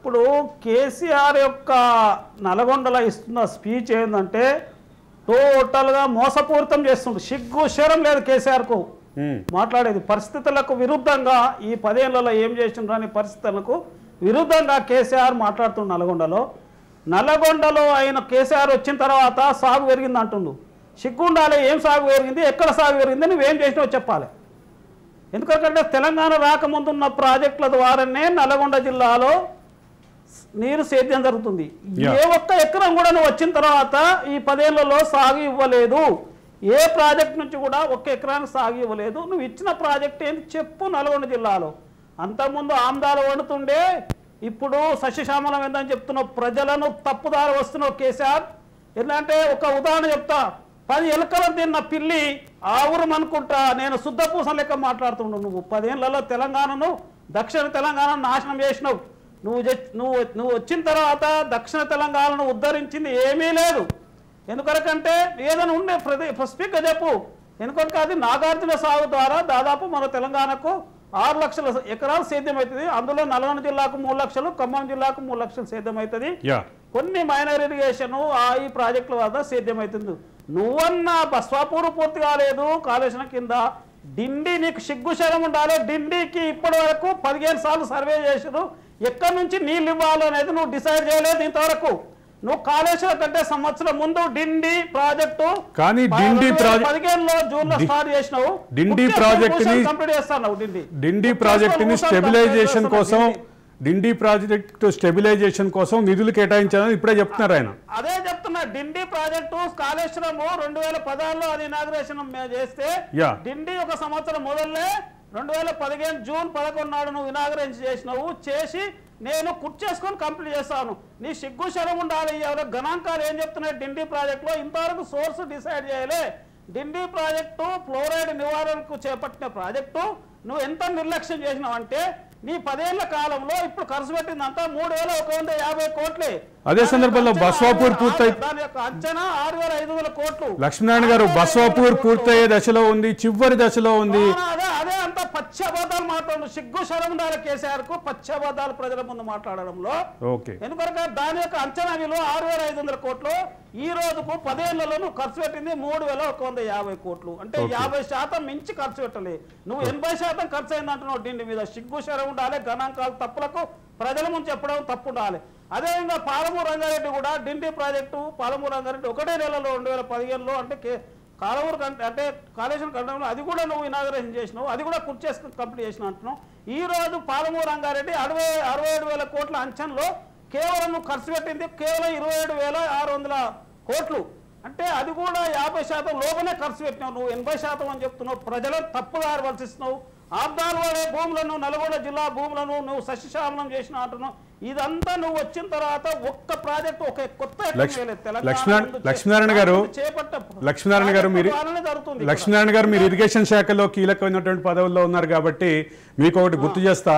ఇప్పుడు కేసీఆర్ యొక్క నల్గొండలో ఇస్తున్న స్పీచ్ ఏంటంటే టోటల్గా మోసపూరితం చేస్తుంది. సిగ్గు శరం లేదు కేసీఆర్కు మాట్లాడేది. పరిస్థితులకు విరుద్ధంగా ఈ 10 ఏళ్లలో ఏం చేసిండ్రని పరిస్థితులకు విరుద్ధంగా కేసీఆర్ మాట్లాడుతున్న నల్గొండలో ఆయన కేసీఆర్ వచ్చిన తర్వాత సాగు పెరిగింది అంటుండు. సిగ్గుండాలి, ఏం సాగు పెరిగింది, ఎక్కడ సాగు పెరిగింది, నువ్వేం చేసినావో చెప్పాలి. ఎందుకంటే తెలంగాణ రాకముందున్న ప్రాజెక్టుల ద్వారానే నల్గొండ జిల్లాలో నీరు సేద్యం జరుగుతుంది. ఏ ఒక్క ఎకరం కూడా నువ్వు వచ్చిన తర్వాత ఈ 10 ఏళ్లలో సాగు ఇవ్వలేదు. ఏ ప్రాజెక్ట్ నుంచి కూడా ఒక్క ఎకరానికి సాగు ఇవ్వలేదు. నువ్వు ఇచ్చిన ప్రాజెక్ట్ ఏంటి చెప్పు. నల్గొండ జిల్లాలో అంతకుముందు ఆమ్దాలు వండుతుండే, ఇప్పుడు సస్యశ్యామలం ఏందని చెప్తున్నావు. ప్రజలను తప్పుదారి వస్తున్నావు కేసీఆర్. ఎందుకంటే ఒక ఉదాహరణ చెప్తా. 10 ఎలకలను తిన్న పిల్లి ఆవురం అనుకుంటా నేను శుద్ధపూసం లెక్క మాట్లాడుతున్నావు. నువ్వు 10 ఏళ్లలో తెలంగాణను, దక్షిణ తెలంగాణను నాశనం చేసినావు. నువ్వు వచ్చిన తర్వాత దక్షిణ తెలంగాణను ఉద్ధరించింది ఏమీ లేదు. ఎందుకంటే ఏదైనా ఉండే స్పష్టంగా చెప్పు. ఎందుకంటే అది నాగార్జున సాగు ద్వారా దాదాపు మన తెలంగాణకు 6 లక్షల ఎకరాలు సేద్యం అవుతుంది. అందులో నల్గొండ జిల్లాకు 3 లక్షలు, ఖమ్మం జిల్లాకు 3 లక్షలు సేద్యం అవుతుంది. కొన్ని మైనర్ ఇరిగేషన్ ఈ ప్రాజెక్టుల వద్ద సేద్యం అవుతుంది. నువ్వన్నా బస్వాపూర్ పూర్తి కాలేదు కాళేశ్వరం కింద. డిండి నీకు సిగ్గు శరం ఉండాలి. డిండికి ఇప్పటి వరకు 15 సార్లు సర్వే చేసారు. ఎక్కడి నుంచి నీళ్ళు ఇవ్వాలో అనేది నువ్వు డిసైడ్ చేయలేదు ఇంతవరకు. నువ్వు కాళేశ్వరం కంటే సంవత్సరం ముందు డిండి ప్రాజెక్టు కానీ 15లో జూన్ లో స్టార్ట్ చేసినావు. డిండి ప్రాజెక్ట్ కంప్లీట్ చేస్తావు. డిండి ప్రాజెక్ట్ ని స్టెబిలైజేషన్ కోసం, డిండి ప్రాజెక్టు స్టెబిలైజేషన్ కోసం నిధులు కేటాయించాలని ఇప్పుడే చెప్తున్నారు ఆయన. అదే చెప్తున్నా. డిండి ప్రాజెక్టు కాళేశ్వరం 2016లో అది ఇనాగ్రేషన్ చేస్తే డిండి ఒక సంవత్సరం మొదలే 2015 జూన్ 11 నాడు నువ్వు ఇనాగ్రేషన్ చేసినావు. చేసి నేను చేసుకొని కంప్లీట్ చేస్తాను. నీ సిగ్గు శరం ఉండాలి. ఎవరో గణాంకాలు ఏం చెప్తున్నాయి డిండి ప్రాజెక్టులో ఇంతవరకు సోర్స్ డిసైడ్ చేయలే. డిండి ప్రాజెక్టు ఫ్లోరైడ్ నివారణకు చేపట్టిన ప్రాజెక్టు నువ్వు ఎంత నిర్లక్ష్యం చేసినావు అంటే నీ 10 ఏళ్ల కాలంలో ఇప్పుడు ఖర్చు పెట్టిందంతా 3,150 కోట్లే. అదే సందర్భంలో బస్వాపూర్ పూర్తయి దాని యొక్క అంచనా 6,500 కోట్లు. లక్ష్మీనారాయణ గారు, బస్వాపూర్ పూర్తయ్యే దశలో ఉంది, చివరి దశలో ఉంది. అదే అంత పచ్చబద్దాలు మాట్లాడు. సిగ్గు శరం ఉండాలి కేసీఆర్ కు పచ్చబద్దాలు ప్రజల ముందు మాట్లాడడంలో. ఎందుకంటే దాని యొక్క అంచనా విలువ 6,500 కోట్లు. ఈ రోజుకు 10 ఏళ్లలో నువ్వు ఖర్చు పెట్టింది 3,150 కోట్లు. అంటే 50% మించి ఖర్చు పెట్టలే. నువ్వు 80% ఖర్చు అయిందంటున్నావు డిండి మీద. సిగ్గు శరం ఉండాలి. గణాంకాలు తప్పులకు ప్రజల ముందు చెప్పడం తప్పు ఉండాలి. అదేవిధంగా పాలమూరు రంగారెడ్డి కూడా డిండి ప్రాజెక్టు పాలమూరు రంగారెడ్డి ఒకటే నెలలో 2015లో అంటే కాలమూరు అంటే కాళేశ్వరం ఖండంలో అది కూడా నువ్వు ఇనాగరేషన్ చేసినావు. అది కూడా చేసుకుని కంప్లీట్ చేసిన అంటున్నావు. ఈ రోజు పాలమూరు రంగారెడ్డి 67,000 కోట్ల అంచనలో కేవలం నువ్వు ఖర్చు పెట్టింది కేవలం 27,600 కోట్లు. అంటే అది కూడా 50% లోపలే ఖర్చు పెట్టినావు. నువ్వు 80% అని చెప్తున్నావు. ప్రజలను తప్పుదారి వర్తిస్తున్నావు. ఆబ్దాలు వాడే భూములను, నల్గొండ జిల్లా భూములను నువ్వు సస్యశ్యామలం చేసిన అంటున్నావు. ఇదంతా నువ్వు వచ్చిన తర్వాత ఒక్క ప్రాజెక్టు ఒక కొత్త లక్ష్మీనారాయణ గారు మీరు ఇరిగేషన్ శాఖలో కీలకమైనటువంటి పదవుల్లో ఉన్నారు కాబట్టి మీకు ఒకటి గుర్తు చేస్తా.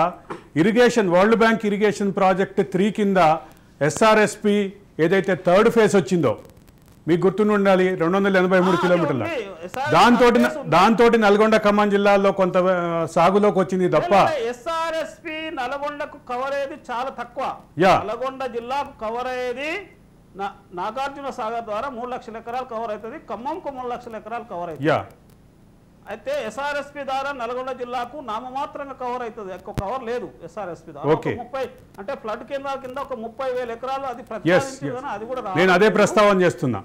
Irrigation world bank irrigation project 3 కింద SRSP ఏదైతే 3rd ఫేజ్ వచ్చిందో మీకు గుర్తుండాలి, 283 కిలోమీటర్ల. దాంతో నల్గొండ ఖమ్మం జిల్లాలో కొంత సాగులోకి వచ్చింది తప్ప SRSP నల్గొండకు కవర్ అయ్యేది చాలా తక్కువ. నల్గొండ జిల్లాకు కవర్ అయ్యేది నాగార్జున సాగర్ ద్వారా 3 లక్షల ఎకరాలు కవర్ అవుతుంది. ఖమ్మంకు 3 లక్షల ఎకరాలు కవర్ అవుతుంది. అయితే SRSP ద్వారా నల్గొండ జిల్లాకు నామమాత్రంగా కవర్ అవుతుంది. ఎక్కువ కవర్ లేదు SRSP ద్వారా. 30 అంటే ఫ్లడ్ కింద ఒక 30,000 ఎకరాలు అది ప్రతిపాదించింది. అది కూడా నేను అదే ప్రస్తావన చేస్తున్నా.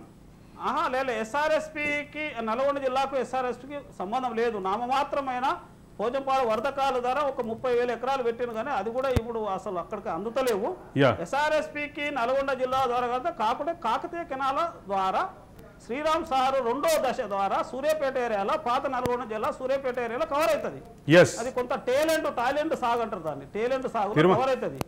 లేదు, SRSPకి నల్గొండ జిల్లాకు SRSPకి సంబంధం లేదు. నామమాత్రమైన పోచంపాడు వరదకాల ద్వారా ఒక 30,000 ఎకరాలు పెట్టిన కానీ అది కూడా ఇప్పుడు అసలు అక్కడికి అందుతలేవు. SRSPకి నల్గొండ జిల్లా ద్వారా కాకుండా కాకతీయ కెనాల ద్వారా శ్రీరామ్ సారు 2వ దశ ద్వారా సూర్యాపేట ఏరియాలో పాత నల్గొండ జిల్లా సూర్యాపేట ఏరియాలో కవర్ అవుతుంది. అది కొంత టాలెంట్ సాగు అంటారు. దాన్ని టాలెంట్ సాగు కవర్ అవుతుంది.